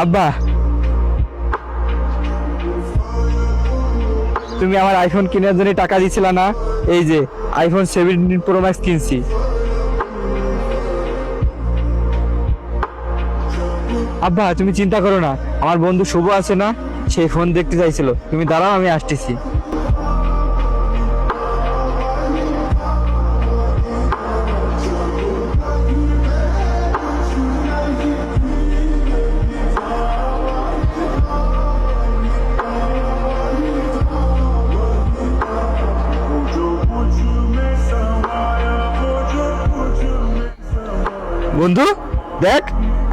আব্বা, তুমি আমার আইফোন কেনার জন্য টাকা দিয়েছিল না? এই যে আইফোন 17 প্রো ম্যাক্স কিনছি। আব্বা, তুমি চিন্তা করো না, আমার বন্ধু শুভ আছে না, সেই ফোন দেখতে চাইছিল। তুমি দাঁড়াও, আমি আসতেছি। বন্ধু দেখ,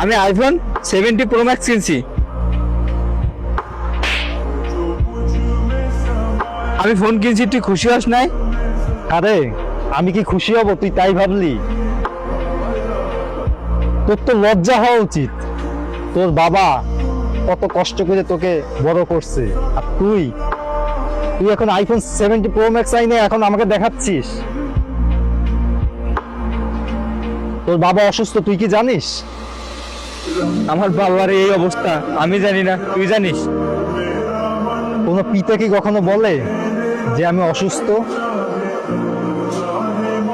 আমি আইফোন 17 প্রো ম্যাক্স কিনছি। আমি ফোন কিনছি, তুই খুশি হস নাই? আরে আমি কি খুশি হব তুই তাই ভাবলি? তোর তো লজ্জা হওয়া উচিত। তোর বাবা কত কষ্ট করে তোকে বড় করছে, আর তুই এখন আইফোন 17 প্রো ম্যাক্স আইনে এখন আমাকে দেখাচ্ছিস। তোর বাবা অসুস্থ, তুই কি জানিস? আমার বাবার এই অবস্থা আমি জানি না, তুই জানিস? কোনো পিতা কি কখনো বলে যে আমি অসুস্থ?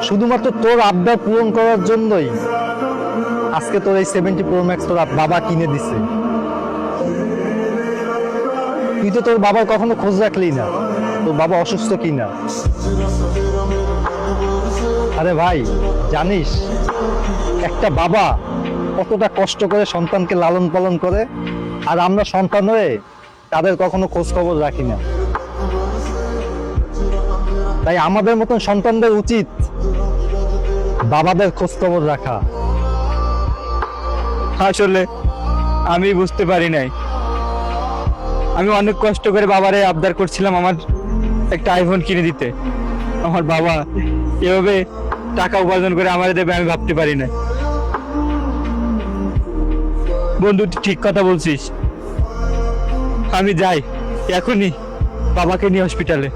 শুধুমাত্র তোর আবদার পূরণ করার জন্যই আজকে তোর এই 70 প্রো ম্যাক্স তোর বাবা কিনে দিছে। তুই তো তোর বাবার কখনো খোঁজ রাখলি না তোর বাবা অসুস্থ কিনা। আরে ভাই, জানিস একটা বাবা কতটা কষ্ট করে সন্তানকে লালন পালন করে, আর আমরা সন্তান হয়ে তাদের কখনো খোঁজ খবর রাখি না। তাই আমাদের মতন সন্তানদের উচিত বাবাদের খোঁজ খবর রাখা। আসলে আমি বুঝতে পারি নাই। আমি অনেক কষ্ট করে বাবারে আবদার করছিলাম আমার একটা আইফোন কিনে দিতে। আমার বাবা এভাবে টাকা উপার্জন করে আমারে দেবে আমি ভাবতে পারি না। বন্ধু, তুই ঠিক কথা বলছিস। আমি যাই এখনই বাবাকে নিয়ে হসপিটালে।